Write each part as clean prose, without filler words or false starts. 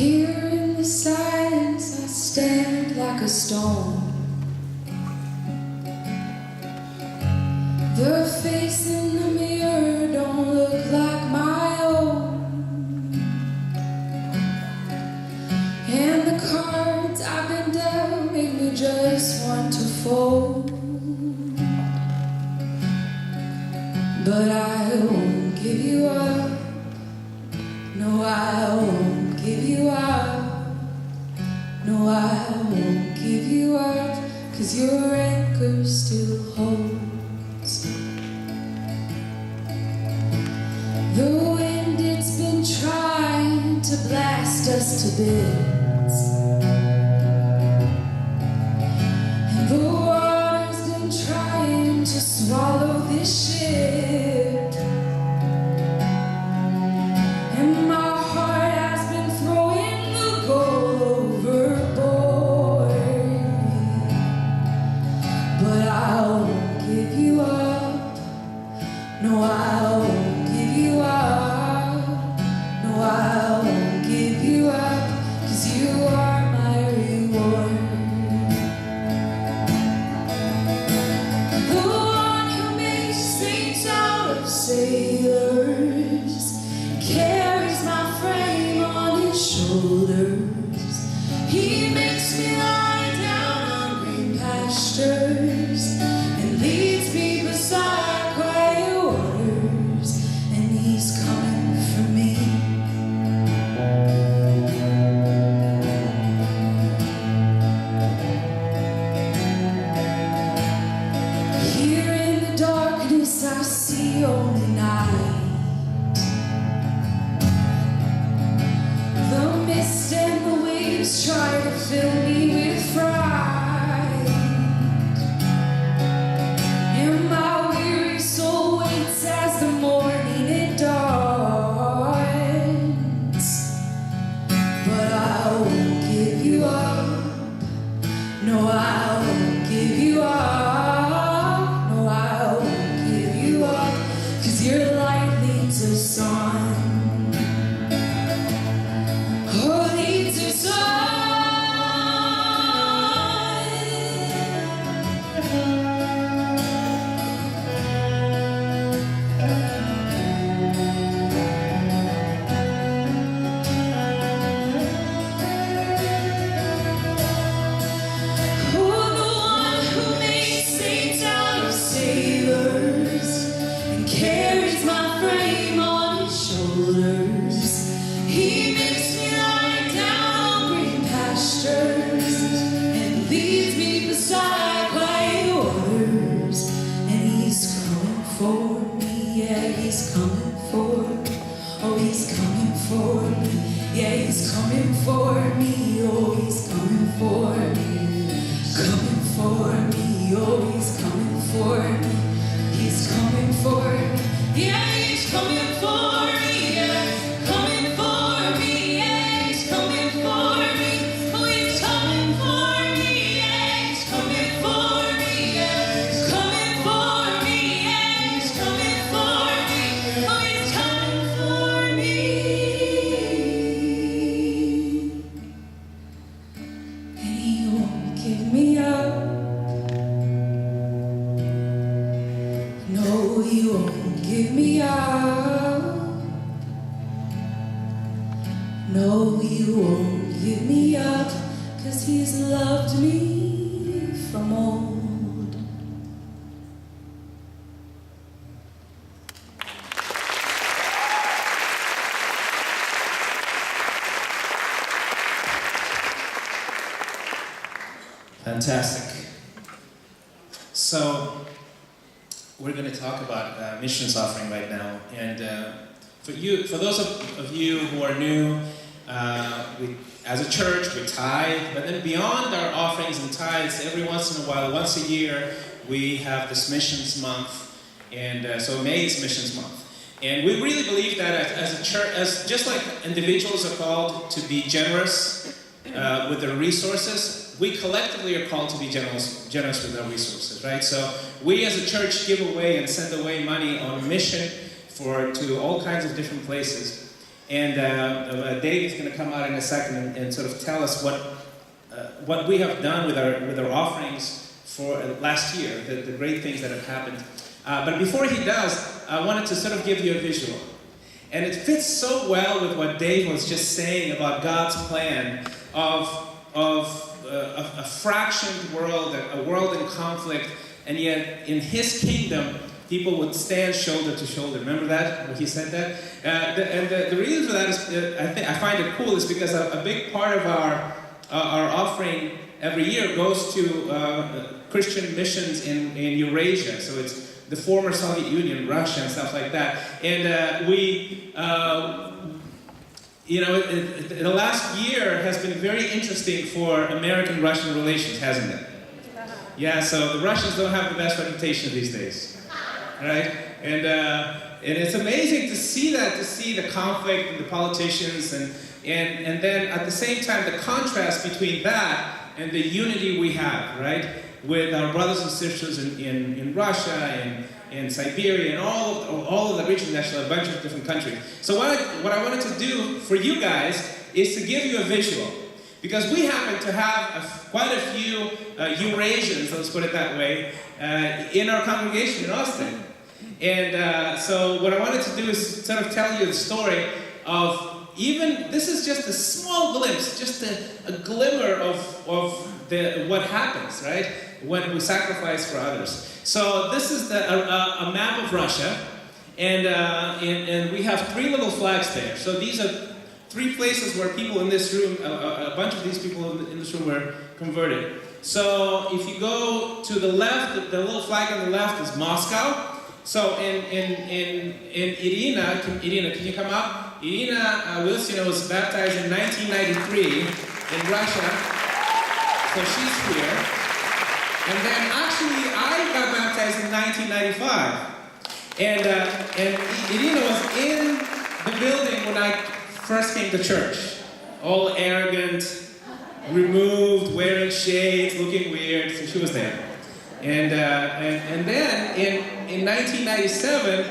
Here in the silence I stand like a stone. The face in the mirror don't look like my own. And the cards I've been dealt make me just want to fold. But I won't give you up. No, I won't give you up. No, I won't give you up. 'Cause your anchor still holds. The wind, it's been trying to blast us to bits. And the water's been trying to swallow this ship. And my heart has been throwing the gold overboard. But I won't give you up. No, I won't give you up. No, I won't give you up. 'Cause you are my reward. The one who makes saints out of sailors, carries my frame on his shoulders. He makes me lie down on green pastures and leads me beside quiet waters. And he's coming for me. Here in the darkness I see only night. The mist and the waves try to fill me with fright. And my weary soul waits as the morning it dawns. But I won't give you up. No, I won't give you up. No, I won't give you up. 'Cause your light leads us on. Oh, leads us on. Oh, the one who makes saints out of sailors and carries my frame on his shoulders. He makes me lie down on green pastures and leads me beside quiet waters. And he's coming for me, yeah, he's coming for me. Oh, he's coming for me, yeah, he's coming for me. Oh, he's coming for me, coming for me. Oh, he's coming for me, he's coming for me, yeah, he's coming for me, yeah, coming for me, yeah, he's coming for me. Oh, he's coming for me, yeah, he's coming for me, yeah, he's coming for me, yeah, he's coming for me. Oh, he's coming for me. And he won't give me up. No, he won't give me up. No, he won't give me up. 'Cause he's loved me from old. Fantastic. So, we're going to talk about missions offering right now. And for those of you who are new, as a church, we tithe. But then beyond our offerings and tithes, every once in a while, once a year, we have this missions month. And so May is missions month. And we really believe that as a church, just like individuals are called to be generous with their resources, we collectively are called to be generous with our resources, right? So we as a church give away and send away money on mission to all kinds of different places. And Dave is going to come out in a second and sort of tell us what we have done with our offerings for last year, the great things that have happened. But before he does, I wanted to sort of give you a visual. And it fits so well with what Dave was just saying about God's plan of a fractured world, a world in conflict, and yet in His kingdom, people would stand shoulder to shoulder. Remember that, when he said that? The reason for that is, I find it cool, is because a big part of our offering every year goes to Christian missions in Eurasia. So it's the former Soviet Union, Russia, and stuff like that. And the last year has been very interesting for American-Russian relations, hasn't it? Yeah, so the Russians don't have the best reputation these days, right? And it's amazing to see that, to see the conflict and the politicians, and then at the same time the contrast between that and the unity we have, right? With our brothers and sisters in Russia and in Siberia and all of the regions, actually a bunch of different countries. So what I wanted to do for you guys is to give you a visual. Because we happen to have quite a few Eurasians, let's put it that way, in our congregation in Austin. And so what I wanted to do is sort of tell you the story of this is just a small glimpse, just a glimmer of what happens, right, when we sacrifice for others. So this is a map of Russia, and we have 3 little flags there. So these are 3 places where people in this room, a bunch of these people in this room were converted. So if you go to the left, the little flag on the left is Moscow. So in Irina, can you come up? Irina Wilsina was baptized in 1993 in Russia. So she's here. And then actually I got baptized in 1995. And Irina was in the building when I first came to church. All arrogant, removed, wearing shades, looking weird, so she was there. And then in 1997,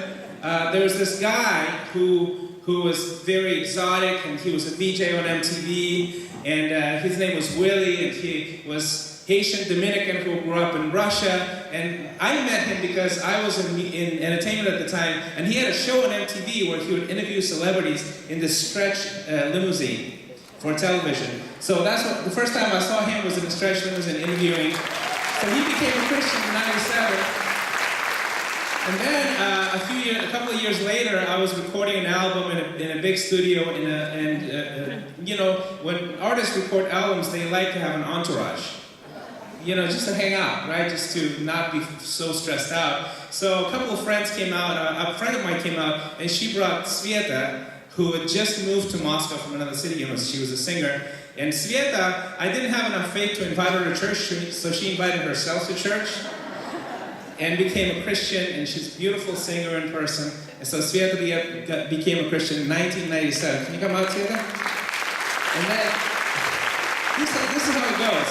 there was this guy who was very exotic, and he was a VJ on MTV, and his name was Willie, and he was Haitian Dominican who grew up in Russia, and I met him because I was in entertainment at the time, and he had a show on MTV where he would interview celebrities in this stretch limousine for television. So that's what the first time I saw him was in a stretch limousine interviewing. So he became a Christian in '97, and then a couple of years later, I was recording an album in a big studio, when artists record albums, they like to have an entourage. Just to hang out, right? Just to not be so stressed out. So a couple of friends came out, a friend of mine came out, and she brought Sveta, who had just moved to Moscow from another city. She was a singer. And Sveta, I didn't have enough faith to invite her to church, so she invited herself to church and became a Christian, and she's a beautiful singer in person. And so Sveta became a Christian in 1997. Can you come out, Sveta? And then, this is how it goes.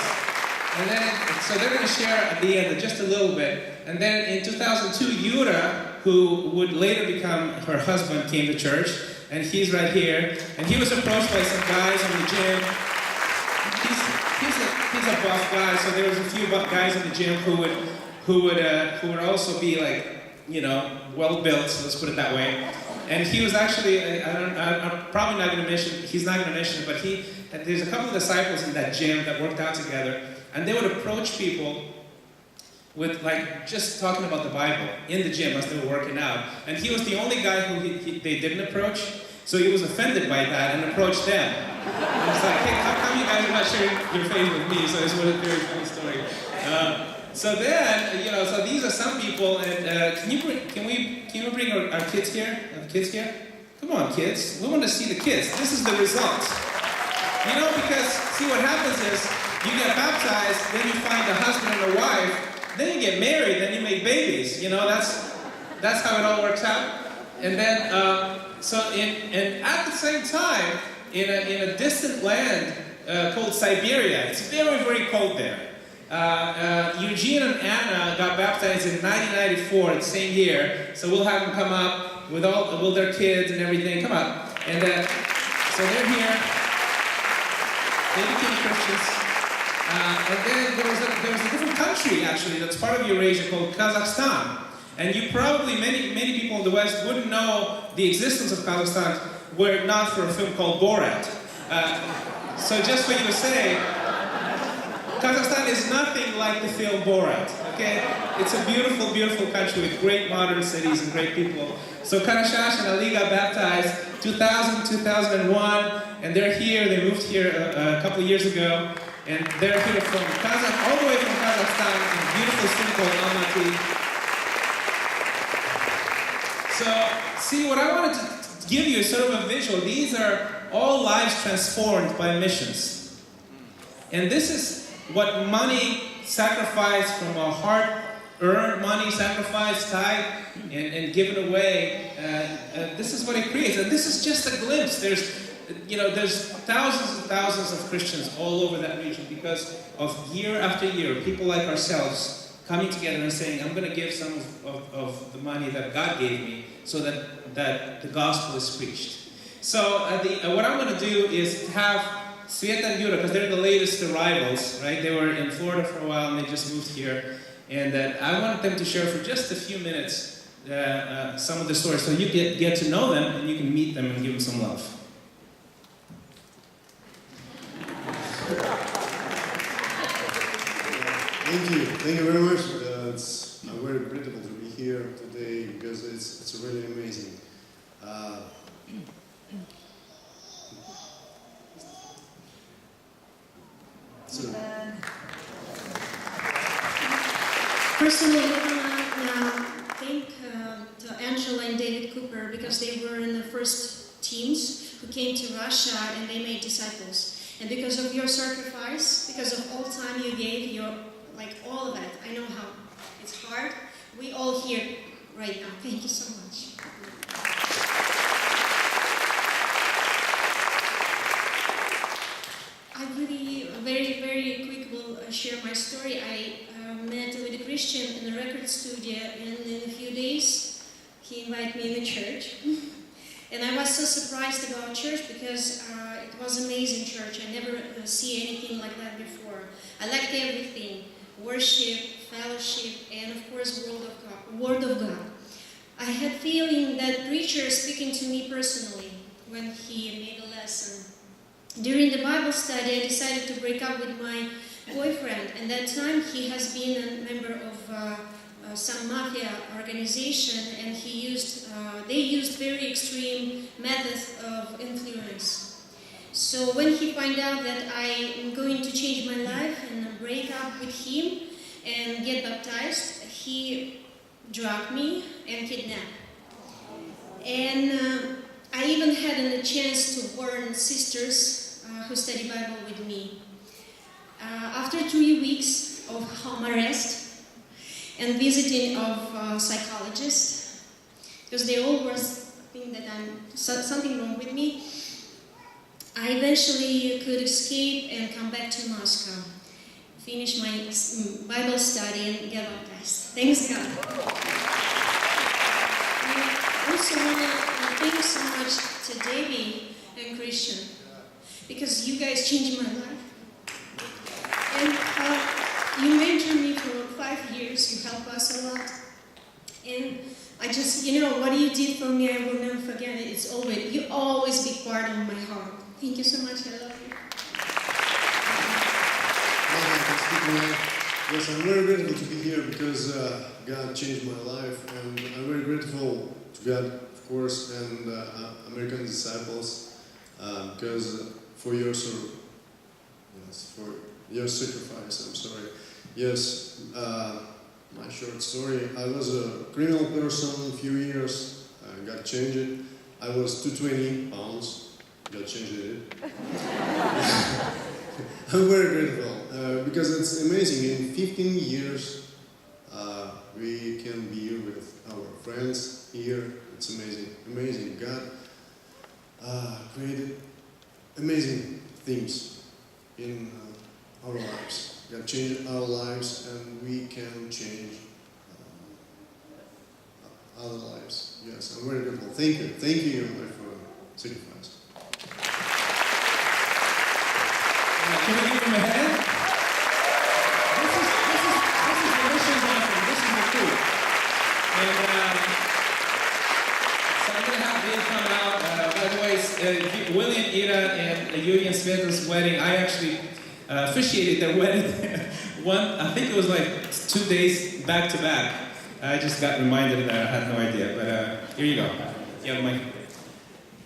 And then, so they're going to share at the end just a little bit. And then in 2002, Yura, who would later become her husband, came to church. And he's right here. And he was approached by some guys in the gym. He's a buff guy, so there was a few buff guys in the gym who would also be well built. So let's put it that way. And he was actually, I'm probably not going to mention. He's not going to mention it, but there's a couple of disciples in that gym that worked out together. And they would approach people with just talking about the Bible in the gym as they were working out. And he was the only guy who they didn't approach. So he was offended by that and approached them. And it's like, hey, how come you guys are not sharing your faith with me? So it's a very funny story. So then, so these are some people. And can we bring our kids here? Have kids here? Come on, kids. We want to see the kids. This is the result. Because see what happens is, you get baptized, then you find a husband and a wife, then you get married, then you make babies. That's how it all works out. And then, and at the same time, in a distant land called Siberia, it's very, very cold there. Eugene and Anna got baptized in 1994, the same year. So we'll have them come up with their kids and everything. Come up. And so they're here. They became Christians. And then there was a different country, actually, that's part of Eurasia called Kazakhstan. And you probably, many people in the West wouldn't know the existence of Kazakhstan were it not for a film called Borat. So just for you to say, Kazakhstan is nothing like the film Borat, okay? It's a beautiful, beautiful country with great modern cities and great people. So Karashash and Ali got baptized 2000, 2001, and they're here. They moved here a couple of years ago, and they're here from all the way from Kazakhstan, in a beautiful city called Almaty. So, see, what I wanted to give you is sort of a visual. These are all lives transformed by missions. And this is what money, sacrifice from our heart, earned money, sacrifice, tithe, and given away. This is what it creates. And this is just a glimpse. There's thousands and thousands of Christians all over that region because of year after year, people like ourselves coming together and saying, I'm going to give some of the money that God gave me so that the gospel is preached. So what I'm going to do is have Sveta and Yura, because they're the latest arrivals, right? They were in Florida for a while and they just moved here. And I want them to share for just a few minutes some of the stories so you get to know them and you can meet them and give them some love. Thank you very much. I'm very grateful to be here today because it's really amazing. Personally, I want to thank to Angela and David Cooper because they were in the first teams who came to Russia and they made disciples. And because of your sacrifice, because of all time you gave, all of it, I know how it's hard. We all here right now. Thank you so much. I really, very, very quick will share my story. I met with a Christian in a record studio, and in a few days, he invited me in the church. And I was so surprised about church because it was an amazing church. I never see anything like that before. I liked everything. Worship, fellowship, and of course Word of God. I had feeling that preacher speaking to me personally when he made a lesson. During the Bible study, I decided to break up with my boyfriend, and that time he has been a member of some mafia organization, and they used very extreme methods of influence. So when he found out that I am going to change my life and break up with him and get baptized, he drugged me and kidnapped. And I even had a chance to warn sisters who study Bible with me. After 3 weeks of home arrest and visiting of psychologists, because they all were thinking that I'm something wrong with me, I eventually could escape and come back to Moscow, finish my Bible study and get baptized. Thanks God. I also want to thank so much to Davey and Christian because you guys changed my life. And you mentored me for 5 years, you helped us a lot. And I just, what you did for me, I will never forget it. You always be part of my heart. Thank you so much, I love you. Yes, I'm very grateful to be here because God changed my life, and I'm very grateful to God, of course, and American disciples because for your sacrifice. I'm sorry. Yes, my short story. I was a criminal person a few years. I got changed. I was 220 pounds. Got changed. I'm very grateful because it's amazing. In 15 years, we can be with our friends here. It's amazing. Amazing. God created amazing things in our lives. God changed our lives, and we can change other lives. Yes, I'm very grateful. Thank you. Thank you, my friend. sacrifice. Can we give him a hand? This is the missions offering. This is the food. And so I'm going to have Bill come out. By the way, William, Ira, and Yuri and Sveta's wedding, I actually officiated their wedding. I think it was like 2 days back to back. I just got reminded of that. I had no idea. But here you go. You have the mic.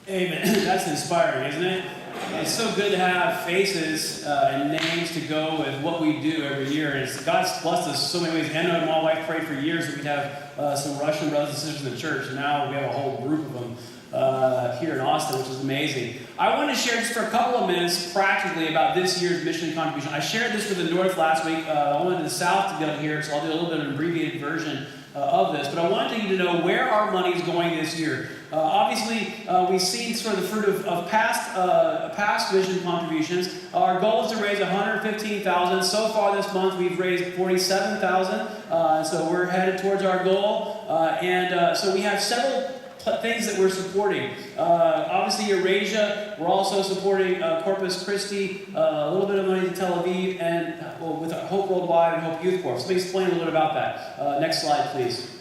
Amen. That's inspiring, isn't it? It's so good to have faces and names to go with what we do every year. And God's blessed us so many ways. Anna and my wife prayed for years that we'd have some Russian brothers and sisters in the church. And now we have a whole group of them here in Austin, which is amazing. I want to share just for a couple of minutes practically about this year's mission contribution. I shared this with the North last week. I wanted the South to go here, so I'll do a little bit of an abbreviated version of this. But I wanted you to know where our money is going this year. Obviously, we've seen sort of the fruit of past mission contributions. Our goal is to raise $115,000. So far this month, we've raised $47,000. So we're headed towards our goal. So we have several things that we're supporting. Obviously, Eurasia. We're also supporting Corpus Christi, a little bit of money to Tel Aviv, and with Hope Worldwide and Hope Youth Corps. So let me explain a little bit about that. Next slide, please.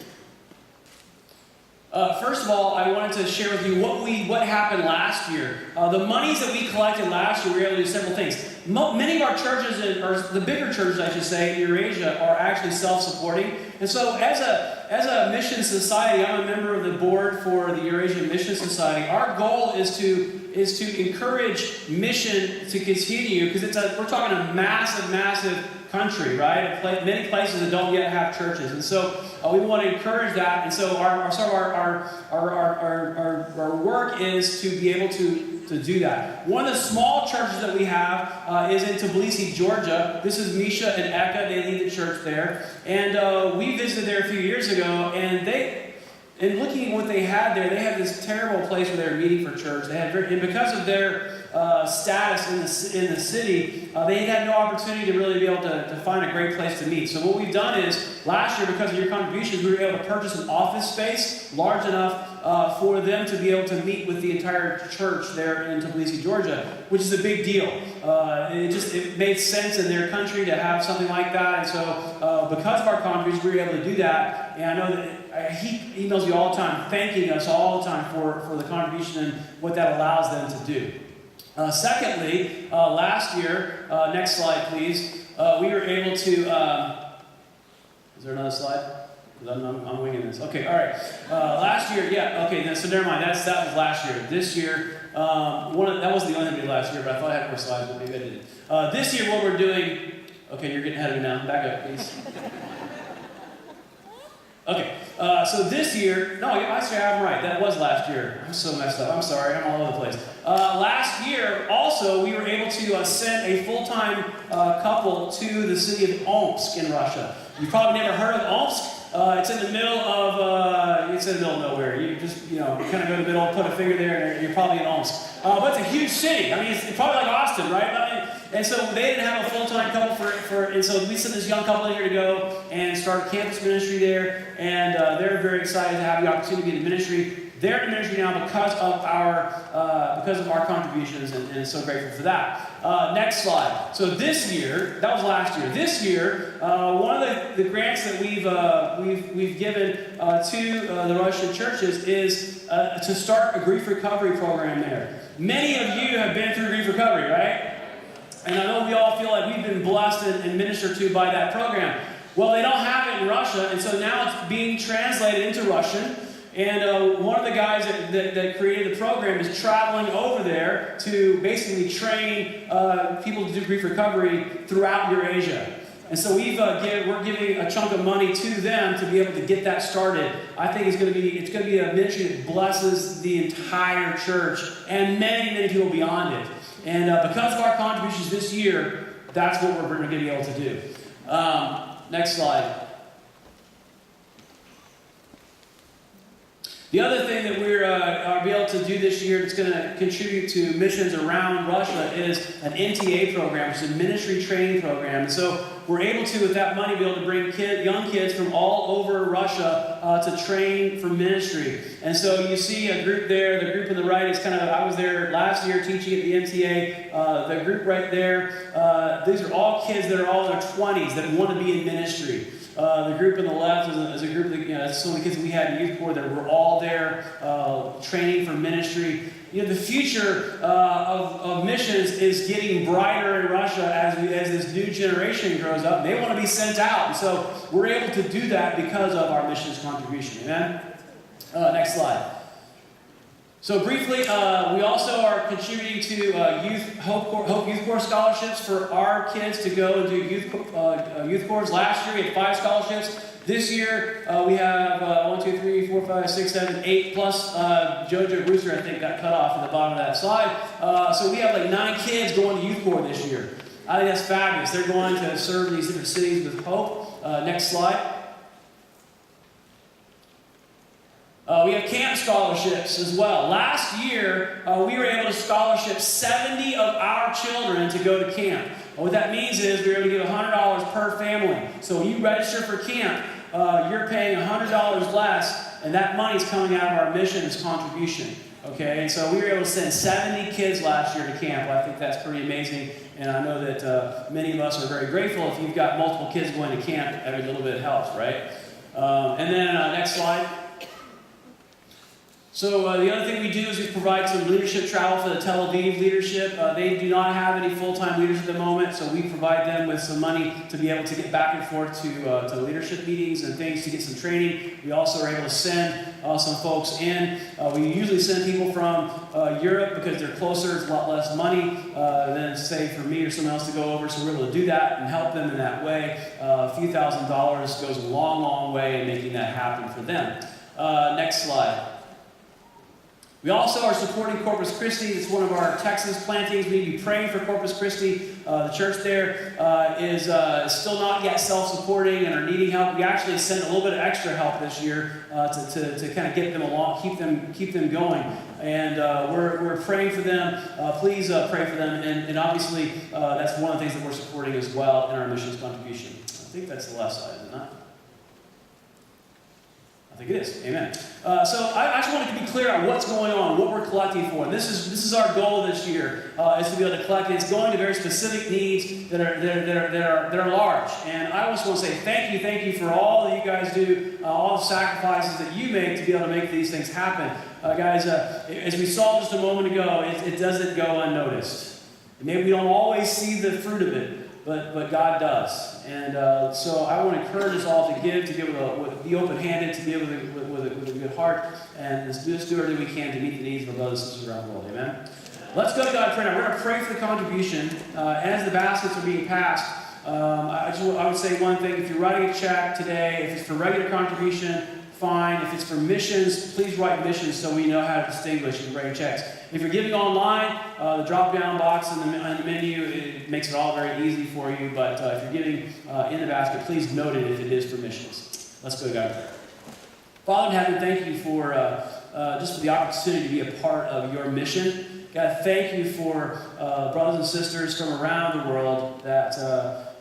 First of all, I wanted to share with you what happened last year. The monies that we collected last year, we were able to do several things. Many of our churches, or the bigger churches, I should say, in Eurasia, are actually self-supporting. And so, as a mission society, I'm a member of the board for the Eurasian Mission Society. Our goal is to encourage mission to continue, because we're talking a massive country, right? Many places that don't yet have churches, and so we want to encourage that. And so our work is to be able to do that. One of the small churches that we have is in Tbilisi, Georgia. This is Misha and Eka. They lead the church there, and we visited there a few years ago. And in looking at what they had there, they had this terrible place where they were meeting for church. And because of their status in the city, they had no opportunity to really be able to find a great place to meet. So what we've done is, last year, because of your contributions, we were able to purchase an office space large enough for them to be able to meet with the entire church there in Tbilisi, Georgia, which is a big deal. It made sense in their country to have something like that, and so because of our contributions, we were able to do that. And I know that he emails you all the time, thanking us all the time for the contribution and what that allows them to do. Secondly, last year, next slide please, we were able to, is there another slide? I'm winging this. Okay, all right. Last year, yeah, okay, so never mind, that was last year. This year, that wasn't the only thing we did last year, but I thought I had more slides, but maybe I didn't. This year, what we're doing, okay, you're getting ahead of me now. Back up, please. Okay, so this year, no, actually I'm right, that was last year. I'm so messed up, I'm sorry, I'm all over the place. Last year, also, we were able to send a full-time couple to the city of Omsk in Russia. You've probably never heard of Omsk. It's in the middle of nowhere. You just, kind of go to the middle, put a finger there, and you're probably in Omsk. But it's a huge city. I mean, it's probably like Austin, right? And so they didn't have a full-time couple and so we sent this young couple in here to go and start campus ministry there, and they're very excited to have the opportunity to be in the ministry. They're in ministry now because of our contributions, and so grateful for that. Next slide. So this year, that was last year. This year, one of the grants that we've given to the Russian churches is to start a grief recovery program there. Many of you have been through grief recovery, right? And I know we all feel like we've been blessed and ministered to by that program. Well, they don't have it in Russia, and so now it's being translated into Russian. And one of the guys that created the program is traveling over there to basically train people to do grief recovery throughout Eurasia. And so we're giving a chunk of money to them to be able to get that started. I think it's going to be a ministry that blesses the entire church and many people beyond it. And because of our contributions this year, that's what we're going to be able to do. Next slide. The other thing that we're be able to do this year that's going to contribute to missions around Russia is an NTA program, which is a ministry training program. And so we're able to, with that money, be able to bring young kids from all over Russia to train for ministry. And so you see a group there. The group on the right is kind of, I was there last year teaching at the NTA. The group right there, these are all kids that are all in their 20s that want to be in ministry. The group on the left is a group that, some of the kids that we had in youth corps that were all there training for ministry. The future of missions is getting brighter in Russia as this new generation grows up. They want to be sent out. And so we're able to do that because of our missions contribution. Amen? Next slide. So briefly, we also are contributing to Hope Youth Corps scholarships for our kids to go and do youth corps. Last year we had 5 scholarships. This year we have 1, 2, 3, 4, 5, 6, 7, 8 plus JoJo Brewster, I think, got cut off at the bottom of that slide. So we have like 9 kids going to youth corps this year. I think that's fabulous. They're going to serve in these different cities with Hope. Next slide. We have camp scholarships as well. Last year, we were able to scholarship 70 of our children to go to camp. What that means is we were able to give $100 per family. So when you register for camp, you're paying $100 less, and that money is coming out of our missions contribution. Okay, and so we were able to send 70 kids last year to camp. I think that's pretty amazing, and I know that many of us are very grateful. If you've got multiple kids going to camp, every little bit helps, right? And then next slide. So the other thing we do is we provide some leadership travel for the Tel Aviv leadership. They do not have any full-time leaders at the moment, so we provide them with some money to be able to get back and forth to leadership meetings and things to get some training. We also are able to send some folks in. We usually send people from Europe because they're closer. It's a lot less money than, say, for me or someone else to go over, so we're able to do that and help them in that way. A few $1,000s goes a long, long way in making that happen for them. Next slide. We also are supporting Corpus Christi. It's one of our Texas plantings. We need to be praying for Corpus Christi. The church there is still not yet self-supporting and are needing help. We actually sent a little bit of extra help this year to kind of get them along, keep them going. And we're praying for them. Please pray for them. And obviously, that's one of the things that we're supporting as well in our missions contribution. I think that's the last slide, isn't it? I think it is. Amen. So I just wanted to be clear on what's going on, what we're collecting for. And this is our goal this year, is to be able to collect it. It's going to very specific needs that are large. And I also want to say thank you for all that you guys do, all the sacrifices that you make to be able to make these things happen. Guys, as we saw just a moment ago, it doesn't go unnoticed. Maybe we don't always see the fruit of it, but God does. And so I want to encourage us all to give with be open-handed, to give with a good heart, and let's do everything we can to meet the needs of our brothers and sisters around the world. Amen? Let's go to God and pray now. We're going to pray for the contribution. As the baskets are being passed, I would say one thing. If you're writing a check today, if it's for regular contribution, fine. If it's for missions, please write missions so we know how to distinguish and write checks. If you're giving online, the drop-down box in the menu, it makes it all very easy for you. But if you're giving in the basket, please note it if it is for missions. Let's go to God. Father in heaven, thank you for just for the opportunity to be a part of your mission. God, thank you for brothers and sisters from around the world that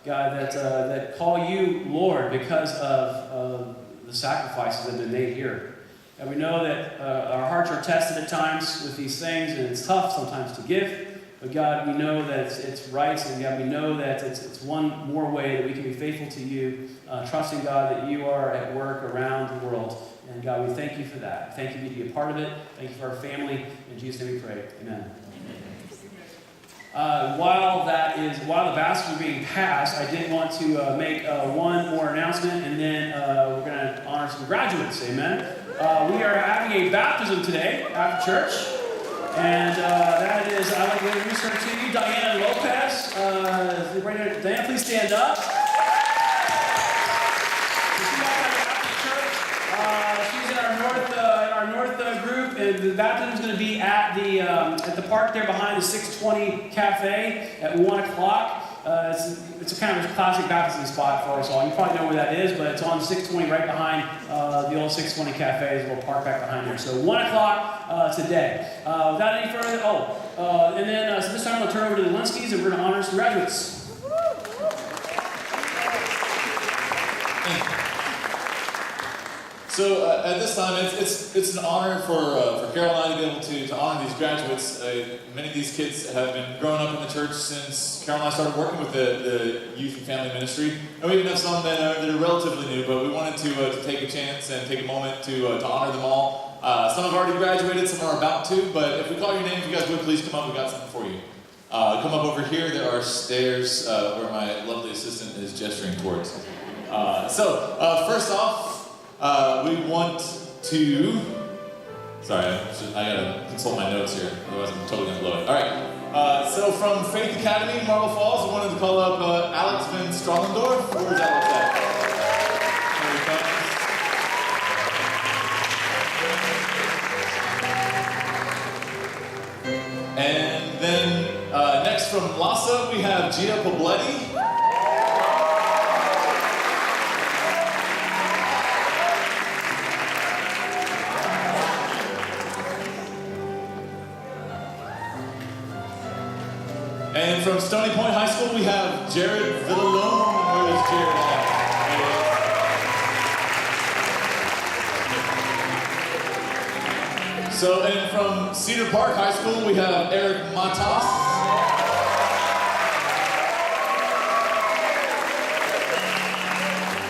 God that call you Lord because of the sacrifices that have been made here. And we know that our hearts are tested at times with these things, and it's tough sometimes to give. But God, we know that it's right, and God, we know that it's one more way that we can be faithful to you, trusting, God, that you are at work around the world. And God, we thank you for that. Thank you to be a part of it. Thank you for our family. In Jesus' name we pray. Amen. While the baskets are being passed, I did want to make one more announcement, and then we're going to honor some graduates. Amen. We are having a baptism today after church, and that is, I'd like to introduce her to you, Diana Lopez. Diana, please stand up. She's in our north group, and the baptism is going to be at the park there behind the 620 Cafe at 1 o'clock. It's a kind of a classic baptism spot for us all. You probably know where that is, but it's on 620 right behind the old 620 Cafe. There's a little park back behind there. So 1 o'clock today. Without any further, and then so this time we'll turn over to the Linskys and we're going to honor some graduates. So at this time, it's an honor for Caroline to be able to honor these graduates. Many of these kids have been growing up in the church since Caroline started working with the youth and family ministry. And we even have some that are relatively new, but we wanted to take a chance and take a moment to honor them all. Some have already graduated, some are about to, but if we call your name, if you guys would please come up, we've got something for you. Come up over here, there are stairs where my lovely assistant is gesturing towards. First off, we want to, sorry, I gotta consult my notes here, otherwise I'm totally gonna blow it. All right, so from Faith Academy, Marble Falls, we wanted to call up Alex Van Strallendorf. Where's Alex at? Here he comes. And then next from Lhasa, we have Gia Pobletti. And from Stony Point High School, we have Jared Villalone. Where is Jared at? So, and from Cedar Park High School, we have Eric Matas.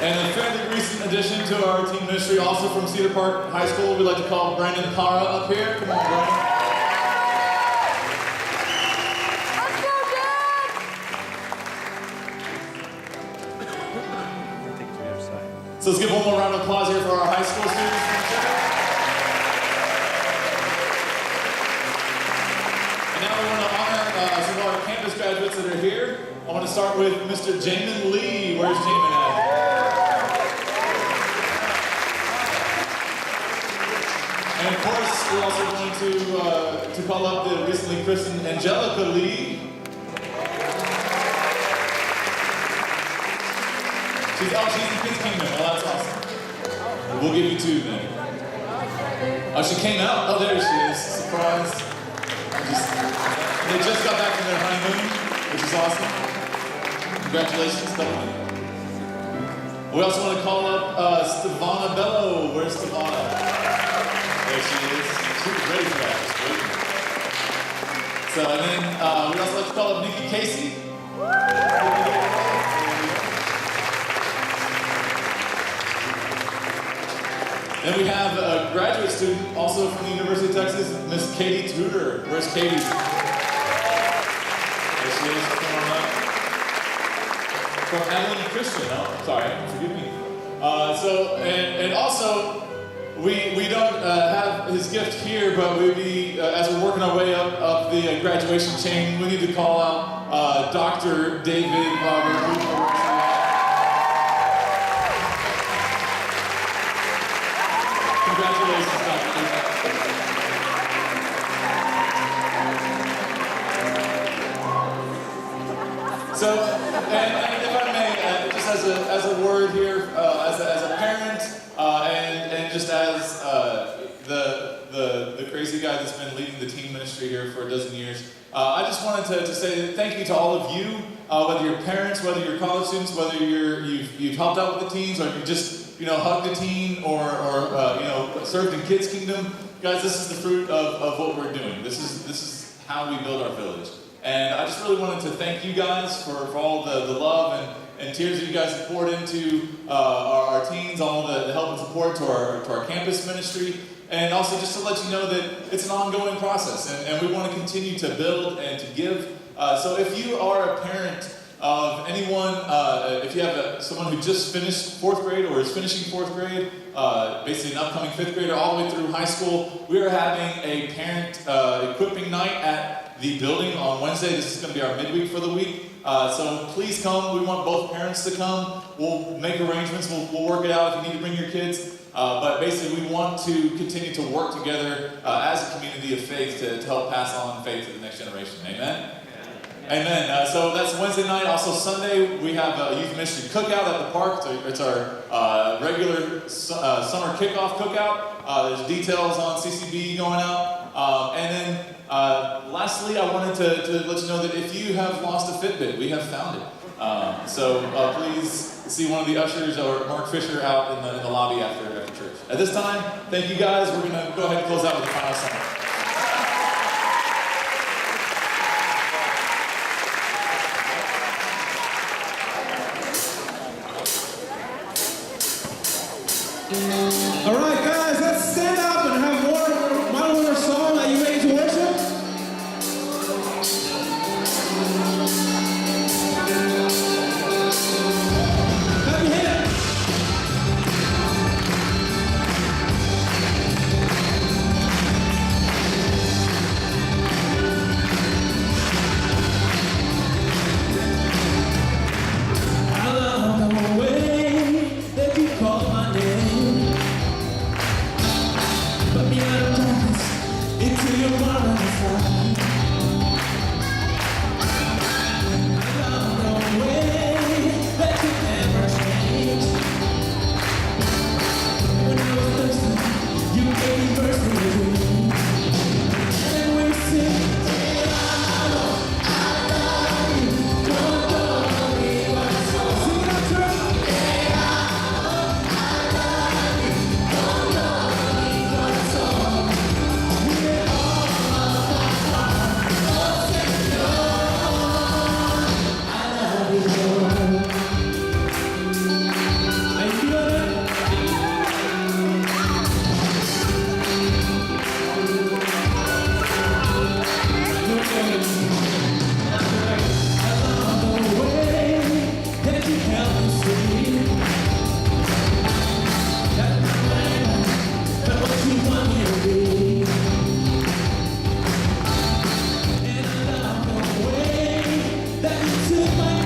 And a fairly recent addition to our team ministry, also from Cedar Park High School, we'd like to call Brandon Cara up here. Come on, Brandon. So let's give one more round of applause here for our high school students. And now we want to honor some of our campus graduates that are here. I want to start with Mr. Jamin Lee. Where's Jamin at? And of course, we're also going to call up the recently christened Angelica Lee. She's in Kids Kingdom. Oh, that's awesome. We'll give you two then. Oh, she came out? Oh, there she is. Surprise. They just got back from their honeymoon, which is awesome. Congratulations, Stephanie. We also want to call up Stevana Bello. Where's Stevana? There she is. She was ready for that. So, and then we'd also like to call up Nikki Casey. Then we have a graduate student, also from the University of Texas, Miss Katie Tudor. Where's Katie? There she is. Come on up. From Adeline Christian. Oh, sorry. Forgive me. And also, we don't have his gift here, but we'll be, as we're working our way up the graduation chain, we need to call out Dr. David Robert. Congratulations, Dr. So, and if I may, just as a word here, as a parent, and just as the crazy guy that's been leading the teen ministry here for a dozen years, I just wanted to say thank you to all of you, whether you're parents, whether you're college students, whether you've helped out with the teens, or you just hugged a teen, or served in Kids Kingdom. Guys, this is the fruit of what we're doing. This is how we build our village. And I just really wanted to thank you guys for all the love and tears that you guys have poured into our teens, all the help and support to our campus ministry. And also just to let you know that it's an ongoing process, and we want to continue to build and to give. So if you are a parent of anyone, if you have someone who just finished 4th grade or is finishing 4th grade, basically an upcoming 5th grader all the way through high school, we are having a parent equipping night at the building on Wednesday. This is going to be our midweek for the week. So please come. We want both parents to come. We'll make arrangements. We'll work it out if you need to bring your kids. But basically, we want to continue to work together as a community of faith to help pass on faith to the next generation. Amen? Amen. So that's Wednesday night. Also Sunday, we have a youth ministry cookout at the park. It's our regular summer kickoff cookout. There's details on CCB going out. And then lastly, I wanted to let you know that if you have lost a Fitbit, we have found it. So please see one of the ushers or Mark Fisher out in the lobby after church. At this time, thank you guys. We're going to go ahead and close out with the final song. All right, guys, let's stand up and have one more song. Are you ready to worship? Let me hit it. I love the way that you call my name. Put me out of darkness into your marvelous light. I love the way that you never change. When I was thirsty, you gave me mercy. And we sing, I love you. Don't go away, my soul. Sing it out, church. That you took my